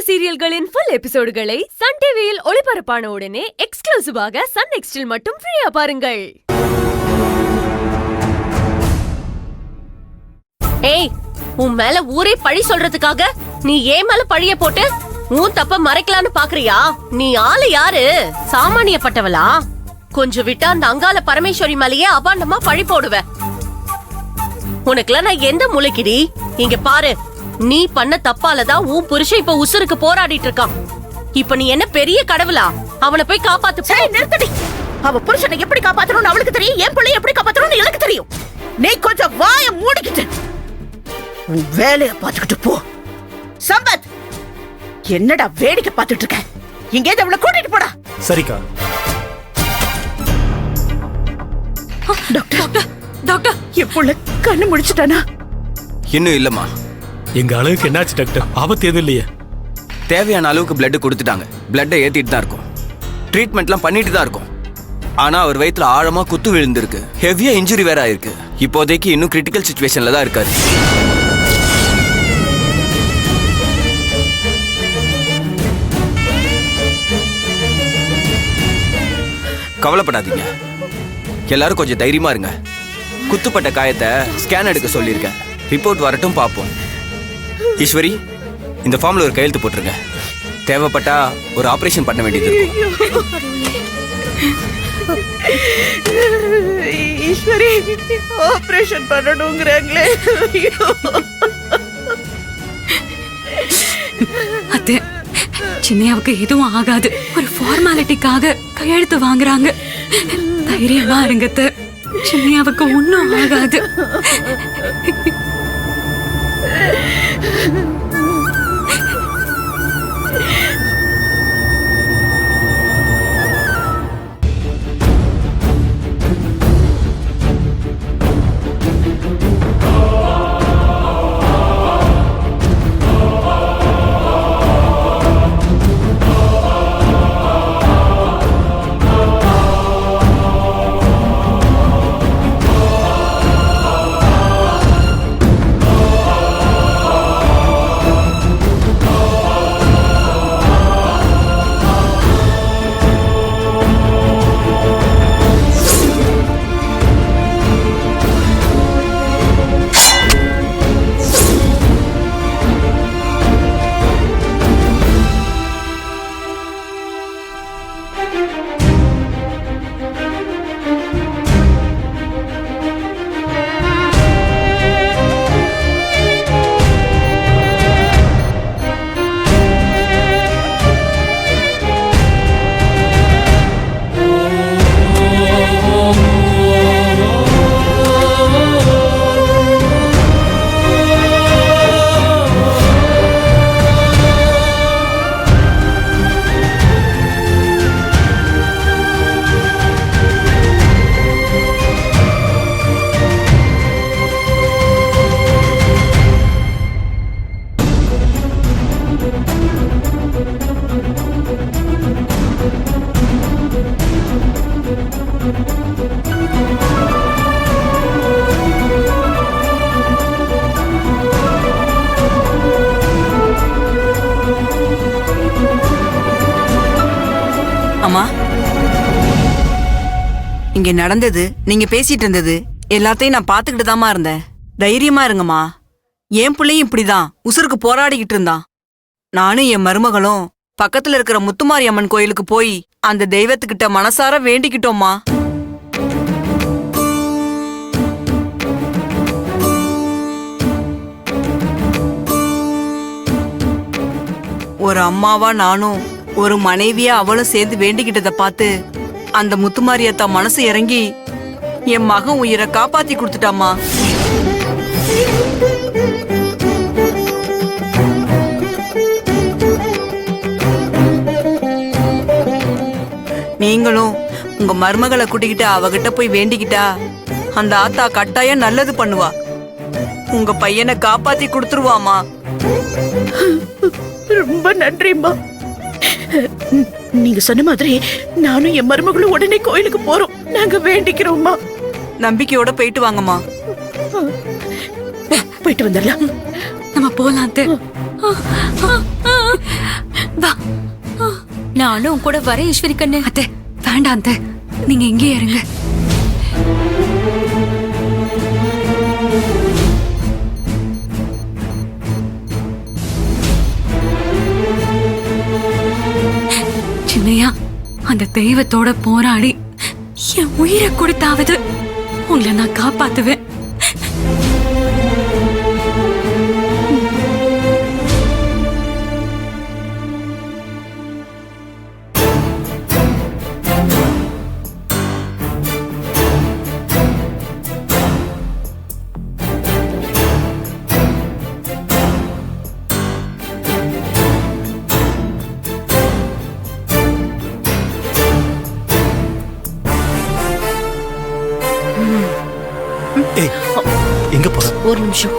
சீரியல்களின் full எபிசோடுகளை Sun டிவியில் ஒளிபரப்பான உடனே எக்ஸ்க்ளூசிவாக சன் நெக்ஸ்டில் மட்டும் ஃப்ரீயா பாருங்கள். ஏய், உன் மேல ஊரே பழி சொல்றதுக்காக நீ ஏன் மேல பழிய போட்டு உன் தப்ப மறைக்கலான்னு பாக்குறியா? நீ ஆளு யாரு? சாமானியப்பட்டவளா? கொஞ்சம் விட்டா அந்த அங்காள பரமேஸ்வரி மேலேயே அபாண்டமா பழி போடுவ. உனக்குலாம் நான் எந்த மூளைக்கிடி? இங்க பாரு, நீ பண்ண தப்பாலதான் உன் புருஷன் இப்ப உசுருக்கு போராடிட்டு இருக்கான். இப்ப நீ என்ன பெரிய கடவுளா? அவனை போய் காப்பாத்து. நிறுத்தடி. அவ புருஷனை எப்படி காப்பாத்தணும்னு அவளுக்கு தெரியும், என் பிள்ளைய எப்படி காப்பாத்தணும்னு எனக்கு தெரியும். நீ கொஞ்சம் வாய மூடிக்கிட்டு உன் வேலைய பாத்துக்கிட்டு போ. சம்பத், என்னடா வேடிக்கை பார்த்துட்டு இருக்க? இங்கே அவளை கூட்டிட்டு போடா. சரிக்கா. டாக்டர், டாக்டர், என் புள்ள கண்ணு முடிச்சுட்டானா? இன்னும் இல்லம்மா. எங்க அளவுக்கு என்னாச்சு டாக்டர்? ஆபத்து எதுவும் இல்லையே? தேவையான அளவுக்கு பிளட் கொடுத்துட்டாங்க. பிளட்டை ஏத்திட்டு தான் இருக்கும், ட்ரீட்மெண்ட்லாம் பண்ணிட்டு தான் இருக்கும். ஆனா அவர் வயிற்றுல ஆழமா குத்து விழுந்திருக்கு, ஹெவியா இன்ஜுரி வேற ஆயிருக்கு. இப்போதைக்கு இன்னும் கிரிட்டிக்கல் சிச்சுவேஷன்ல தான் இருக்காரு. கவலைப்படாதீங்க, எல்லாரும் கொஞ்சம் தைரியமா இருங்க. குத்துப்பட்ட காயத்தை ஸ்கேன் எடுக்க சொல்லியிருக்கேன். ரிப்போர்ட் வரட்டும், பார்ப்போம். ஈஸ்வரி, இந்த ஃபார்ம்ல ஒரு கையெழுத்து போட்டுருங்க. தேவைப்பட்டா ஒரு ஆபரேஷன் பண்ண வேண்டியது இருக்கும். ஈஸ்வரி, ஆபரேஷன் பண்ணணுங்கிறாங்களே. அத்தை, சின்னையாவுக்கு எதுவும் ஆகாது. ஒரு ஃபார்மாலிட்டிக்காக கையெழுத்து வாங்குறாங்க. தைரியமா இருங்க அத்தை, சின்னையாவுக்கு ஒன்னும் ஆகாது. அம்மா, இங்க நடந்தது, நீங்க பேசிட்டு இருந்தது எல்லாத்தையும் நான் பாத்துக்கிட்டு தாமா இருந்தேன். தைரியமா இருங்கம்மா. என் பிள்ளையும் இப்படிதான் உசுருக்கு போராடிக்கிட்டு இருந்தான். நானும் என் மருமகளும் பக்கத்துல இருக்கிற முத்துமாரி அம்மன் கோயிலுக்கு போய் அந்த தெய்வத்துக்கிட்ட மனசார வேண்டிக்கிட்டோம்மா. ஒரு அம்மாவா நானும், ஒரு மனைவியா அவளும் சேர்ந்து வேண்டிக்கிட்டத பார்த்து அந்த முத்துமாரியத்தா மனசு இறங்கி என் மகன் உயிரை காப்பாத்தி கொடுத்துட்டாமா. நீங்களும் உங்க மருமகளை கூட்டிக்கிட்டு அவகிட்ட போய் வேண்டிக்கிட்டா அந்த ஆத்தா கட்டாயம் நல்லது பண்ணுவா. உங்க பையனை காப்பாத்தி கொடுத்துருவாமா. ரொம்ப நன்றிம்மா. நீங்க சொன்ன மாதிரி நானும் என் மருமகளும் உடனே கோயிலுக்கு போறோம். நாங்க வேண்டிக்கிறோம்மா. நம்பிக்கையோட போயிட்டு வாங்கம்மா. போயிட்டு வந்துடலாம். நம்ம போலாம். நானும் கூட வர ஈஸ்வரி கண்ணு. அத்தை வேண்டாம் அத்தை, நீங்க இங்கே இருங்க. சின்னையா, அந்த தெய்வத்தோட போராடி என் உயிரை கொடுத்தாவது உங்களை நான் காப்பாத்துவேன். ஏய், எங்க போற? ஒரு நிமிஷம்.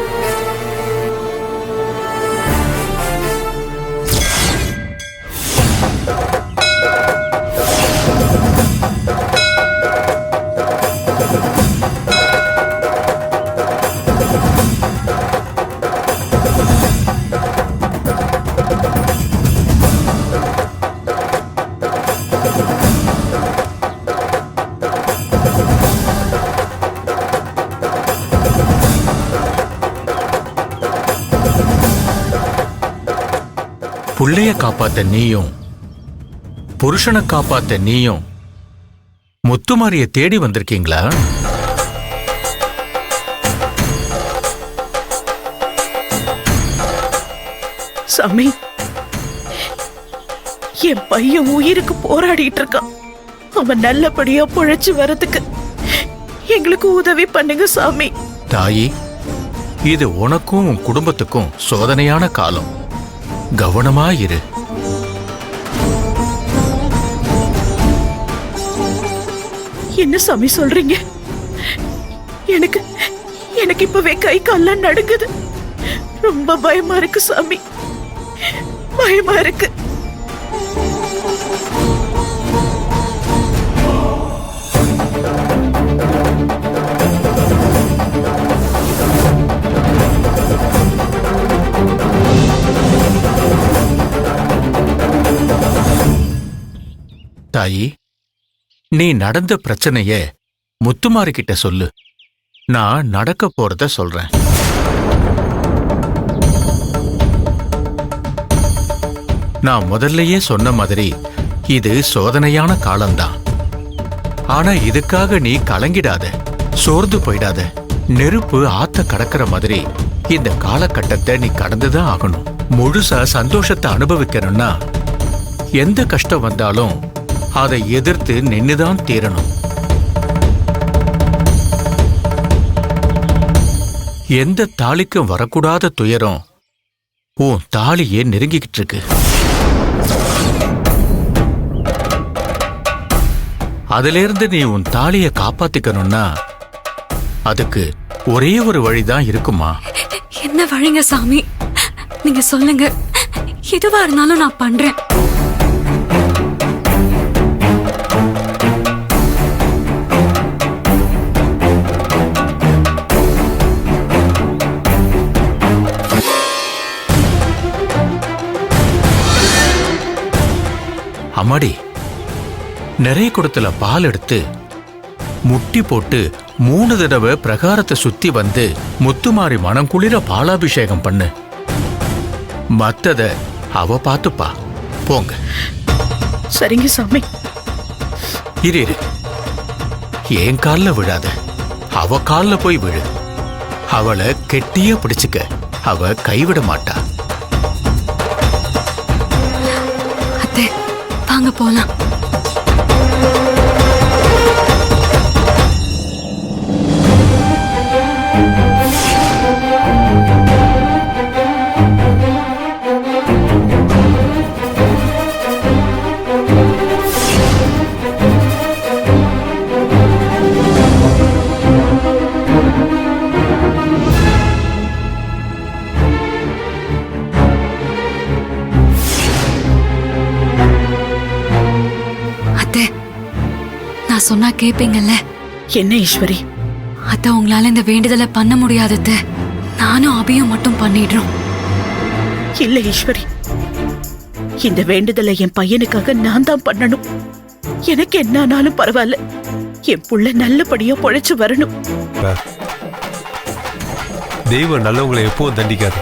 புள்ளைய காப்பாத்த நீயும் புருஷனை காப்பாத்த நீயும் முத்துமாரிய தேடி வந்திருக்கீங்களா? சாமி, என் பையன் உயிருக்கு போராடிட்டு இருக்கான். அவன் நல்லபடியா பொழைச்சு வரதுக்கு எங்களுக்கு உதவி பண்ணுங்க சாமி. தாயி, இது உனக்கும் உன் குடும்பத்துக்கும் சோதனையான காலம். கவனமா இரு. என்ன சாமி சொல்றீங்க? எனக்கு எனக்கு இப்பவே கை கால்லாம் நடுங்குது. ரொம்ப பயமா இருக்கு சாமி, பயமா இருக்கு. தாயி, நீ நடந்த பிரச்சனைய முத்துமாரி கிட்ட சொல்லு. நான் நடக்க போறத சொல்றேன். நான் முதல்லயே சொன்ன மாதிரி இது சோதனையான காலம்தான். ஆனா இதுக்காக நீ கலங்கிடாத, சோர்ந்து போயிடாத. நெருப்பு ஆத்த கடக்கிற மாதிரி இந்த காலகட்டத்தை நீ கடந்துதான் ஆகணும். முழுசா சந்தோஷத்தை அனுபவிக்கணும்னா எந்த கஷ்டம் வந்தாலும் அதை எதிர்த்து நின்னுதான் தீரணும். எந்த தாலிக்கும் வரக்கூடாத துயரம் உன் தாலியே நெருங்கிக்கிட்டு இருக்கு. அதிலிருந்து நீ உன் தாலியை காப்பாத்திக்கணும்னா அதுக்கு ஒரே ஒரு வழிதான் இருக்குமா? என்ன வழிங்க சாமி, நீங்க சொல்லுங்க. எதுவா இருந்தாலும் நான் பண்றேன். அம்மாடி, நிறைய குடத்துல பால் எடுத்து முட்டி போட்டு 3 தடவை பிரகாரத்தை சுத்தி வந்து முத்துமாரி மனம் குளிர பாலாபிஷேகம் பண்ணு. மத்தத அவ பாத்துப்பா. போங்க. சரிங்க சாமி. இரு, என் கால்ல விழாத, அவ கால்ல போய் விழு. அவளை கெட்டியா பிடிச்சுக்க, அவ கைவிட மாட்டா. அத்தை வாங்க போலாம். சொன்னா கேப்பீங்கல்ல? என்ன ஈஸ்வரி? அத்த உங்களால இந்த வேண்டுதலை பண்ண முடியாதத நானும் அபியும் மட்டும் பண்ணிடுறோம். இல்ல ஈஸ்வரி, இந்த வேண்டுதலை என் பையனுக்காக நான் தான் பண்ணணும். எனக்கு என்ன ஆனாலும் பரவாயில்ல, என் புள்ள நல்லபடியா பொழைச்சு வரணும். தெய்வம் நல்லவங்களை எப்பவும் தண்டிக்காது.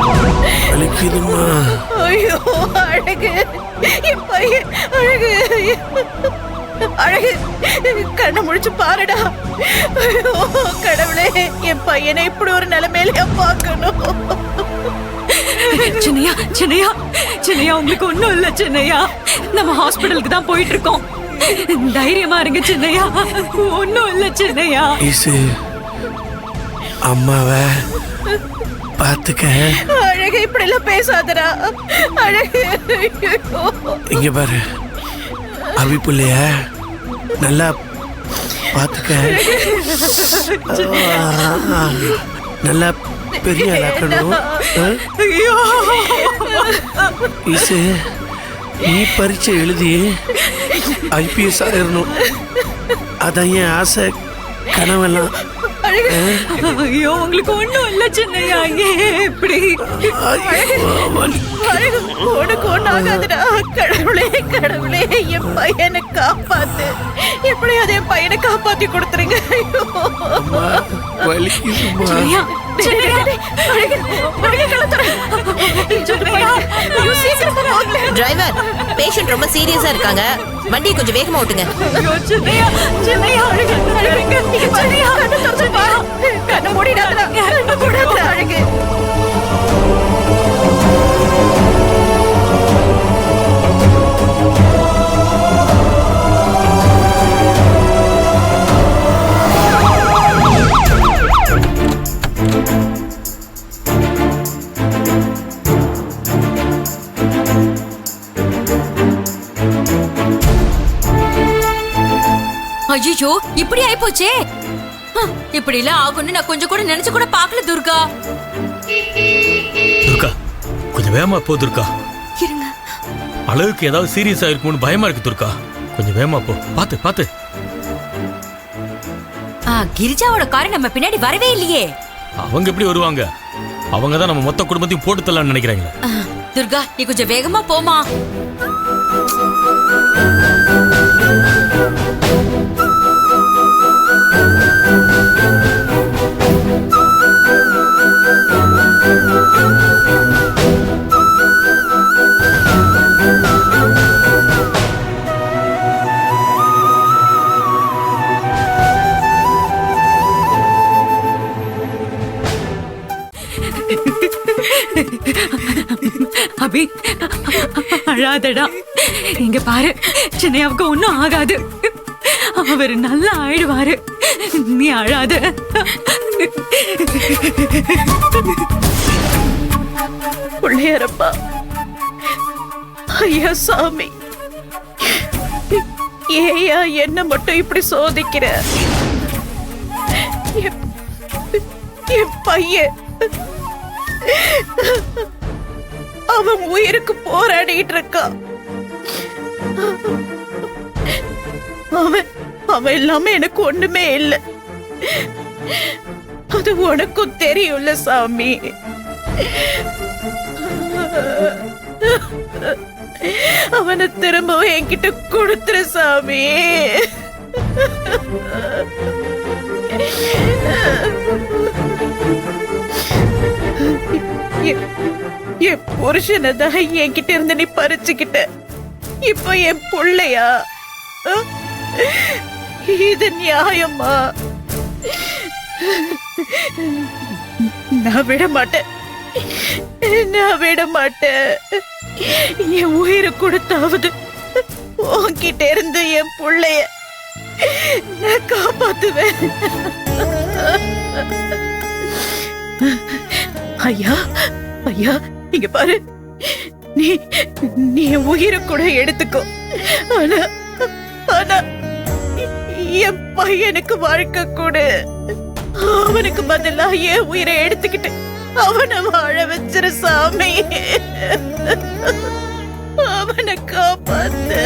ஐயோ அழகு! ஐயோ அழகு, என் பையன் அழகு, அழகு, கண்ணை முடிச்சு பாருடா. ஐயோ கடவுளே, என் பையனை இப்படி ஒரு நிலைமையில பார்க்கணும். சின்னையா சின்னையா சின்னையா, உங்களுக்கு ஒண்ணும் இல்ல சின்னையா. நம்ம ஹாஸ்பிடலுக்கு தான் போயிட்டு இருக்கோம். தைரியமா இருங்க சின்னையா, ஒண்ணும் இல்ல சின்னையா. அம்மாவை பாத்துக்க. அழகு, இப்படி எல்லாம் பேசாதடா அழகு. இங்க பாரு, அவி புள்ளைய நல்லா பாத்துக்க. நல்லா பெரிய ஆளாக்கணும். இசு, நீ பரீட்சை எழுதி ஐபிஎஸ் ஆயிரணும். அதான் என் ஆசை, கனவெல்லாம். ஐயோ, உங்களுக்கு ஒண்ணும் இல்ல சின்னையா. எப்படி உனக்கு ஒண்ணு ஆகாதுடா. கடவுளே கடவுளே, என் பையனை காப்பாத்து. எப்படியாவது என் பையனை காப்பாத்தி கொடுத்துருங்க. சின்னையா சின்னையா, டிரைவர், பேஷண்ட் ரொம்ப சீரியஸா இருக்காங்க, வண்டியை கொஞ்சம் வேகமா ஓட்டுங்க. கண்ண மூடிடாதடா, கண்ண மூடாதடா அழகு. ஐயோ இப்படி ஆயிப்போச்சே. இப்படி எல்லாம் ஆகும்னு நான் கொஞ்சம் கூட நினைச்சு கூட பாக்கல துர்கா. துர்கா கொஞ்சம் வேகமா போ துர்கா. அளவுக்கு ஏதாவது சீரியஸா இருக்கும்னு பயமா இருக்கு துர்கா. கொஞ்சம் வேகமா போ. பாத்து பாத்து. கிரிஜாவோட காரை நம்ம பின்னாடி வரவே இல்லையே. அவங்க எப்படி வருவாங்க? அவங்க தான் நம்ம மொத்த குடும்பத்தையும் போட்டு தரலாம்னு நினைக்கிறாங்க. துர்கா நீ கொஞ்சம் வேகமா போமா. அபி அழாதடா. இங்க பாரு, சின்னையாவுக்கு ஒண்ணும் ஆகாது. அவரு நல்லா ஆயிடுவாரு. நீ அழாத. பிள்ளையாரப்பா, ஐயா சாமி, ஏயா என்ன மட்டும் இப்படி சோதிக்கிற? என் பையன் அவன் உயிருக்கு போராடிட்டு இருக்கான். அவன் இல்லாம எனக்கு ஒண்ணுமே இல்லை. அது உனக்கும் தெரியும்ல சாமி. அவனை திரும்பவும் என்கிட்ட கொடுத்துரு சாமி. என் புருஷனை தான் என்கிட்ட இருந்து நீ பறிச்சுக்கிட்ட. இப்ப என் புள்ளையா? இது நியாயமா? நான் விட மாட்டேன், நான் விட மாட்டேன். என் உயிரை கொடுத்தாவது உன்கிட்ட இருந்து என் புள்ளைய நான் காப்பாத்துவேன். ஐயா ஐயா, இங்க பாரு, நீ என் உயிரை கூட எடுத்துக்கோ. ஆனா ஆனா என் பையனுக்கு வாழ்க்கை கொடு. அவனுக்கு பதிலா என் உயிரை எடுத்துக்கிட்டு அவனை வாழ வச்சிரு சாமி. அவனை காப்பாத்து.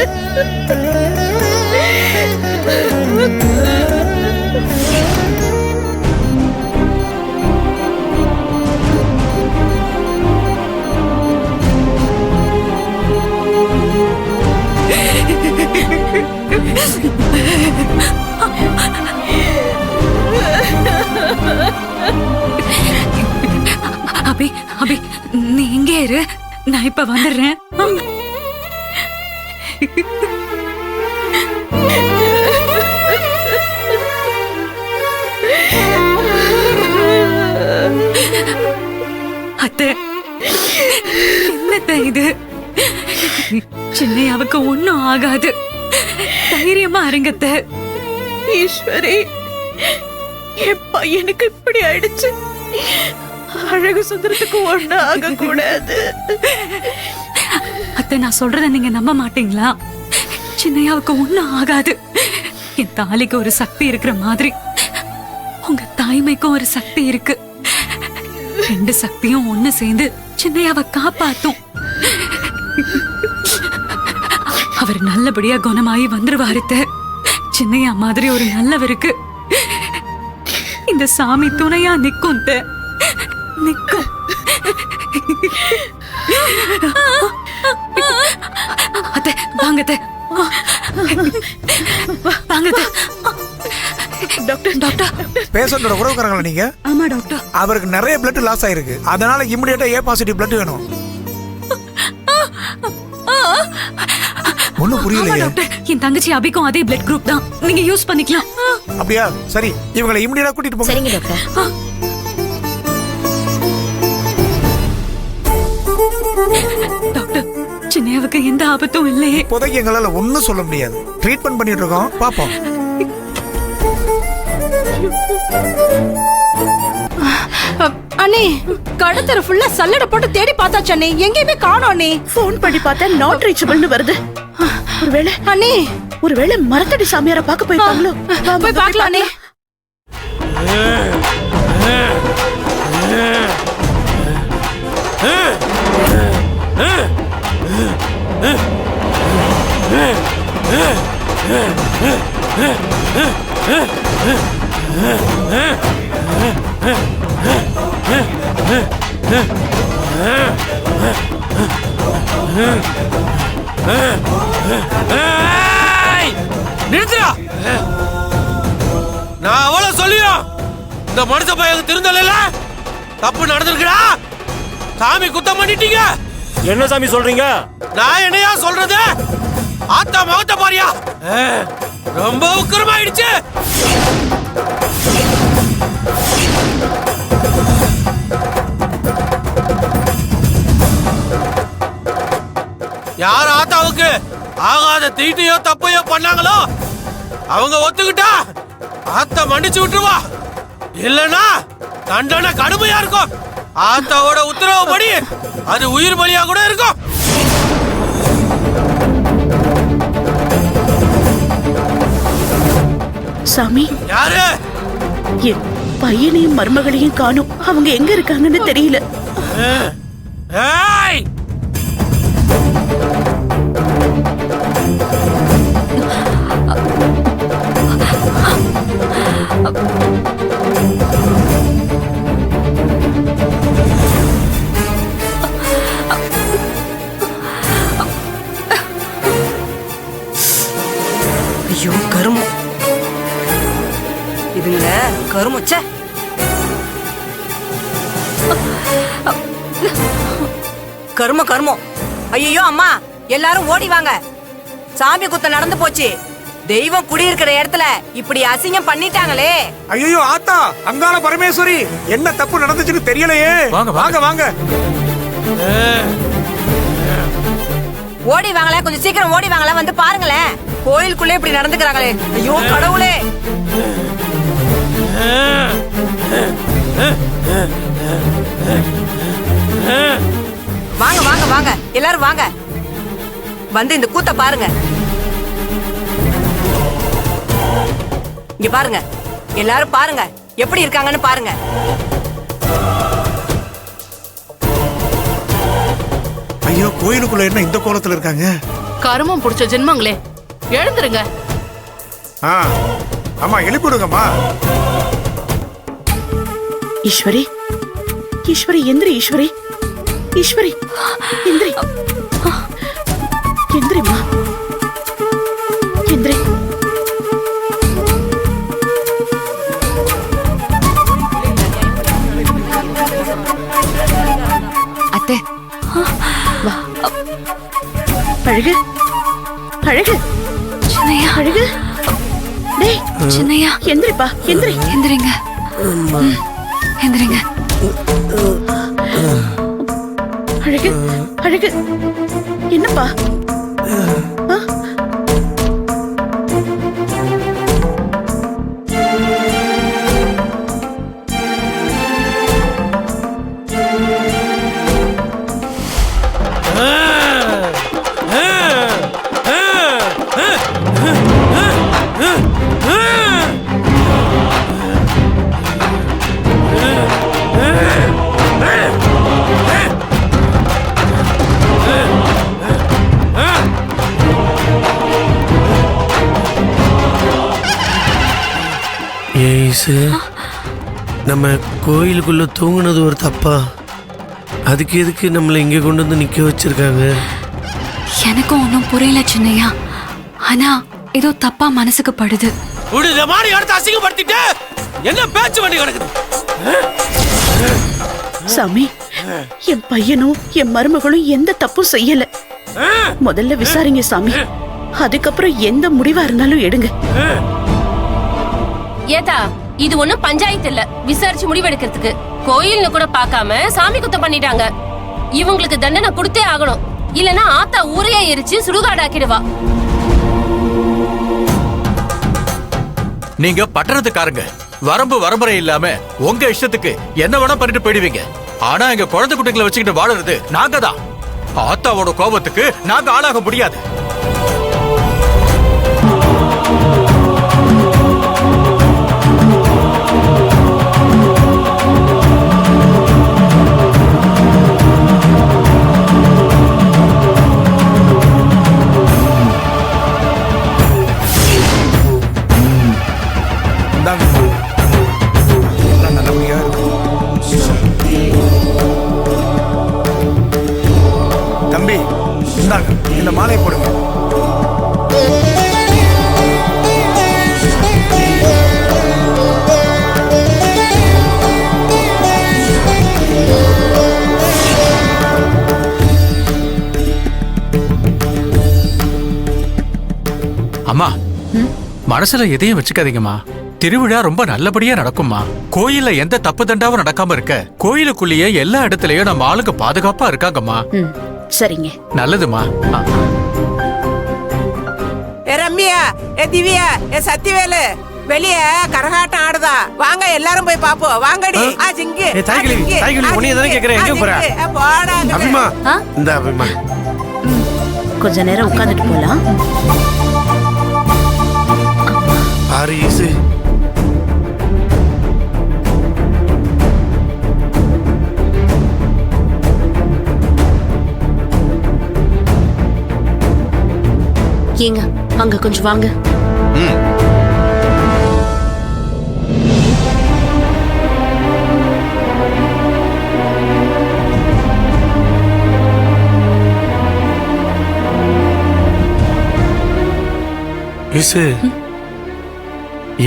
அபி அபி, நீ இங்கே இரு, நான் இப்ப வந்துடுறேன். அத்தை, என்னத்த இது? சின்னையாவுக்கு ஒண்ணும் ஆகாது. தைரியமா இருங்கத்த. ஈஸ்வரி, என் பையனுக்கு இப்படி ஆயிடுச்சு. அழகு சுந்தரத்துக்கு ஒண்ணு ஆக கூடாது. அத்தை, நான் சொல்றத நீங்க நம்ப மாட்டீங்களா? சின்னையாவுக்கு ஒண்ணும் ஆகாது. என் தாலிக்கு ஒரு சக்தி இருக்கிற மாதிரி உங்க தாய்மைக்கும் ஒரு சக்தி இருக்கு. ரெண்டு சக்தியும் ஒண்ணு சேர்ந்து சின்னையாவை காப்பாத்தும். அவர் நல்லபடியா குணமாயி வந்துருவாரு. சின்னையா மாதிரி ஒரு நல்லவருக்கு இந்த சாமி துணையா நிக்கும். நிக்கும். அத்தை, வாங்கத்த, வாங்கத்த. டாக்டர், டாக்டர், பேஷண்டோட உறவுக்காரங்களா நீங்க? ஆமா டாக்டர். அவருக்கு நிறைய பிளட் லாஸ் ஆயிருக்கு. அதனால இமிடியேட்டா ஏ பாசிட்டிவ் பிளட் வேணும். ஒண்ணும் புரியலையே. என் தங்கச்சி அபிக்கும் அதே பிளட் குரூப் தான். நீங்க யூஸ் பண்ணிக்கலாம். அப்படியா? சரி, இவங்களை இமிடியேட்டா கூட்டிட்டு போங்க. சரிங்க டாக்டர். டாக்டர், சின்னையாவுக்கு எந்த ஆபத்தும் இல்லையே. இப்போதைக்கு எங்களால ஒண்ணும் சொல்ல முடியாது. ட்ரீட்மெண்ட் பண்ணிட்டு இருக்கோம், பாப்போம். அண்ணே, கடத்தர ஃபுல்லா சல்லட போட்டு தேடி பார்த்தாச்சு அண்ணே, எங்கேயுமே காணோம் அண்ணே. ஃபோன் பண்ணி பார்த்தா நாட் ரீச்சபிள்னு வருது. ஒருவேளை அண்ணே ஒருவேளை மரத்தடி சாமியார பார்க்க போயிருப்பாங்களோ? போய் பார்க்கலானே. நிறுத்துடா. நான் அவ்வளவு சொல்லியும் இந்த மனுஷ பையன் திருந்தல. தப்பு நடந்திருக்குடா. சாமி குத்தம் பண்ணிட்டீங்க. என்ன சாமி சொல்றீங்க? நான் என்னையா சொல்றது? ஆத்தா மகத்த பாரியா, ரொம்ப உக்கிரமாயிடுச்சு. யார் ஆத்தாவுக்கு ஆகாத தீட்டையோ தப்பையோ பண்ணாங்களோ அவங்க ஒத்துக்கிட்டா ஆத்தா மன்னிச்சு விட்டுருவா. இல்லனா தண்டனை கடுமையா இருக்கும். ஆத்தாவோட உத்தரவுப்படி அது உயிர் பலியா கூட இருக்கும். சாமி, யாரு? என் பையனையும் மருமகளையும் காணும். அவங்க எங்க இருக்காங்கன்னு தெரியல. ஏய், ஐயோ கருமம், இதுல கருமச்ச. கருமம் கருமம். ஐயோ அம்மா, எல்லாரும் ஓடி வாங்க. சாமி குத்த நடந்து போச்சு. தெய்வம் குடியிருக்கிற இடத்துல இப்படி அசிங்கம் பண்ணிட்டாங்களே. ஐயோ ஆத்தா, அங்காள பரமேஸ்வரி, என்ன தப்பு நடந்துச்சுன்னு தெரியலையே. வாங்க, வாங்க வாங்க. ஓடி வாங்களே, கொஞ்சம் சீக்கிரம் ஓடி வாங்களே, வந்து பாருங்களேன். கோயிலுக்குள்ளே இப்படி நடந்துக்கிறாங்களே. ஐயோ கடவுளே. வாங்க வாங்க வாங்க, எல்லாரும் வாங்க, வந்து இந்த கூத்த பாருங்க. இங்க பாருங்க, எல்லாரும் பாருங்க எப்படி இருக்காங்கன்னு பாருங்க. ஐயோ, கோயிலுக்குள்ள என்ன இந்த கோலத்துல இருக்காங்க? கருமம் புடிச்ச ஜென்மங்களே, எழுந்துருங்க. ஆமா, எழுப்பிடுங்கம்மா. ஈஸ்வரி, ஈஸ்வரி எந்திரி. ஈஸ்வரி, ஈஸ்வரி எந்திரி. எந்திரிமா, எந்திரி. அத்தை, வா. அழகு, அழகு, சின்னையா, அழகு. டேய் சின்னையா, எந்திரிப்பா, எந்திரி. எந்திரிங்க, எந்திரிங்க. அழகு, அழகு, என்னப்பா? நம்ம கோயிலுக்குள்ள தூங்குனது ஒரு தப்பா? அதுக்கு எதுக்கு நம்மளை இங்க கொண்டு வந்து நிக்க வச்சிருக்காங்க? எனக்கும் ஒன்னும் புரியல சின்னையா. ஆனா ஏதோ தப்பா மனசுக்கு படுது. இந்த மாதிரி இடத்தை அசிங்கப்படுத்திட்டு என்ன பேச்சு வண்டி கிடக்குது? சாமி, என் பையனும் என் மருமகளும் எந்த தப்பும் செய்யல. முதல்ல விசாரிங்க சாமி, அதுக்கப்புறம் எந்த முடிவா இருந்தாலும் எடுங்க. ஏதா, இது ஒண்ணும் பஞ்சாயத்து இல்ல விசாரிச்சு முடிவெடுக்கிறதுக்கு. கோயில்னு கூட பார்க்காம சாமி குத்தம் பண்ணிட்டாங்க. இவங்களுக்கு தண்டனை கொடுத்தே ஆகணும். இல்லனா ஆத்தா ஊரையே எரிச்சு சுடுகாடாக்கிடுவா. நீங்க பட்டணத்துக்காரங்க, வரம்பு வரம்பரை இல்லாம உங்க இஷ்டத்துக்கு என்ன வேணா பண்ணிட்டு போயிடுவீங்க. ஆனா எங்க குழந்தை குட்டிகளை வச்சுக்கிட்டு வாழறது நாங்க தான். ஆத்தாவோட கோபத்துக்கு நாங்க ஆளாக முடியாது. இந்தாங்க இந்த மாலையை போடுங்க. அம்மா மனசுல எதையும் வச்சுக்காதீங்கம்மா. திருவிழா ரொம்ப நல்லபடியா நடக்கும்மா. கோயில்ல எந்த தப்பு தண்டாவும் நடக்காம இருக்க கோயிலுக்குள்ளேயே எல்லா இடத்துலயும் நம்ம ஆளுங்க பாதுகாப்பா இருக்காங்கம்மா. சரிங்க. நல்லதுமா. ரம்யா, திவ்யா, சத்திவேலு வெளிய கரகாட்டம் ஆடுதா. வாங்க எல்லாரும் போய் பாப்போம். வாங்கடி. அபிமா, இந்த அபிமா கொஞ்ச நேரம் உட்கார்ந்துட்டு போலாம். ஆரிஸ் ஏங்க அங்க கொஞ்சம் வாங்க.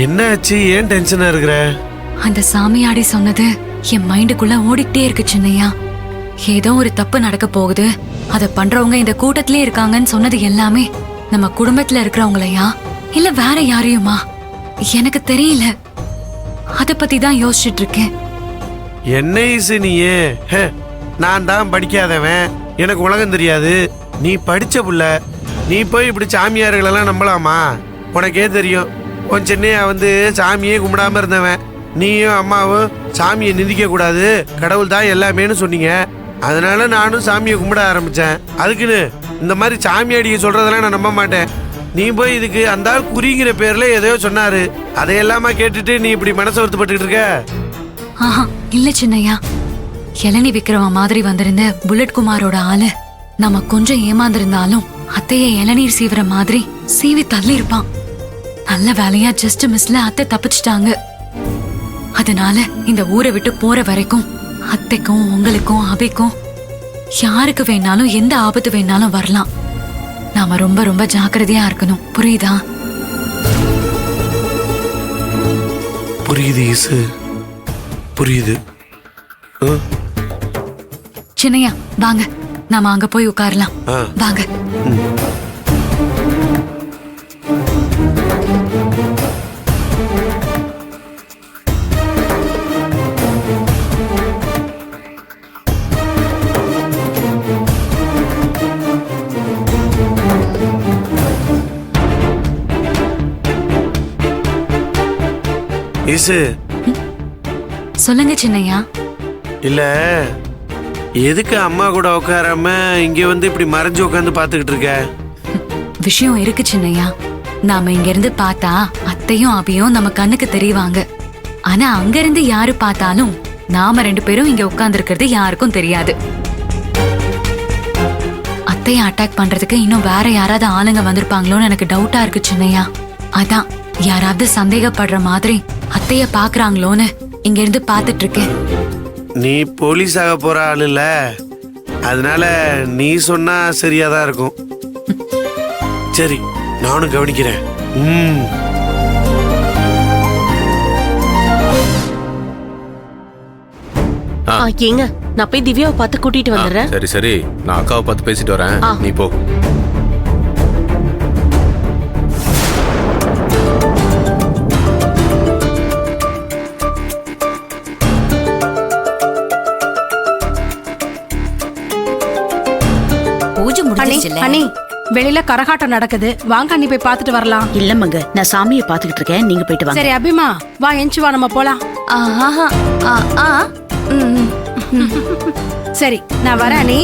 என்னாச்சு? ஏன் டென்ஷனா இருக்கிற? அந்த சாமியாடி சொன்னது என் மைண்டுக்குள்ள ஓடிக்கிட்டே இருக்கு சின்னையா. ஏதோ ஒரு தப்பு நடக்க போகுது, அத பண்றவங்க இந்த கூட்டத்திலே இருக்காங்கன்னு சொன்னது எல்லாமே நம்ம குடும்பத்துல இருக்கிறவங்களையா இல்ல வேற யாரையுமா எனக்கு தெரியல. அத பத்தி தான் யோசிச்சுட்டு இருக்கேன். என்ன இசு நீயே? நான் தான் படிக்காதவன், எனக்கு உலகம் தெரியாது. நீ படிச்ச புள்ள, நீ போய் இப்படி சாமியார்களெல்லாம் நம்பலாமா? உனக்கே தெரியும், உன் சென்னையா வந்து சாமியே கும்பிடாம இருந்தவன். நீயும் அம்மாவும் சாமியை நிந்திக்க கூடாது, கடவுள் தான் எல்லாமேன்னு சொன்னீங்க. அதனால நானும் சாமியை கும்பிட ஆரம்பிச்சேன். அதுக்குன்னு இந்த மாதிரி சாமியாடியை சொல்றதெல்லாம் நான் நம்ப மாட்டேன். நீ போய் இதுக்கு அந்த ஆள் குறிங்கிற பேர்ல எதையோ சொன்னாரு, அதையெல்லாமா கேட்டுட்டு நீ இப்படி மனசை வருத்தப்பட்டு இருக்க? ஆஹா இல்ல சின்னையா, இளநி விக்கிறவன் மாதிரி வந்திருந்த புல்லட் குமாரோட ஆளு நம்ம கொஞ்சம் ஏமாந்திருந்தாலும் அத்தைய இளநீர் சீவுற மாதிரி சீவி தள்ளி இருப்பான். நல்ல வேலையா ஜஸ்ட் மிஸ்ல அத்தை தப்பிச்சிட்டாங்க. அதனால இந்த ஊரை விட்டு போற வரைக்கும் அத்தைக்கும் உங்களுக்கும் அபிக்கும் யாருக்கு வேணாலும் எந்த ஆபத்து வேணாலும் வரலாம். நாம ரொம்ப ரொம்ப ஜாக்கிரதையா இருக்கணும், புரியுதா? புரியுது இசு, புரியுது. சின்னையா வாங்க, நாம அங்க போய் உட்காரலாம். வாங்க. இசு, சொல்லுங்க சின்னையா. இல்ல எதுக்கு அம்மா கூட உட்காராம இங்க வந்து இப்படி மறைஞ்சு உட்காந்து பாத்துக்கிட்டு இருக்க? விஷயம் இருக்கு சின்னையா. நாம இங்க இருந்து பார்த்தா அத்தையும் அபியும் நம்ம கண்ணுக்கு தெரிவாங்க. ஆனா அங்க இருந்து யாரு பார்த்தாலும் நாம 2 பேரும் இங்க உட்கார்ந்து இருக்கிறது யாருக்கும் தெரியாது. அத்தைய அட்டாக் பண்றதுக்கு இன்னும் வேற யாராவது ஆளுங்க வந்திருப்பாங்களோன்னு எனக்கு டவுட்டா இருக்கு சின்னையா. அதான் யாராவது சந்தேகப்படுற மாதிரி அத்தைய பாக்குறாங்களோன்னு இங்க இருந்து பாத்துட்டு இருக்கேன். நீ போலீஸ் ஆக போற ஆள் இல்ல, அதனால நீ சொன்னா சரியாதான் இருக்கும். சரி, நானும் கவனிக்கிறேன். ஏங்க நான் போய் திவ்யாவை பார்த்து கூட்டிட்டு வந்துடுறேன். சரி சரி, நான் அக்காவை பார்த்து பேசிட்டு வரேன், நீ போ. அண்ணி, வெளியில கரகாட்டம் நடக்குது, வாங்க அண்ணி போய் பாத்துட்டு வரலாம். இல்ல மங்க, நான் சாமியை பாத்துக்கிட்டு இருக்கேன், நீங்க போயிட்டு வாங்க. சரி அபிமா, வா எஞ்சி வா, நம்ம போலாம். சரி நான் வரேன் அண்ணி.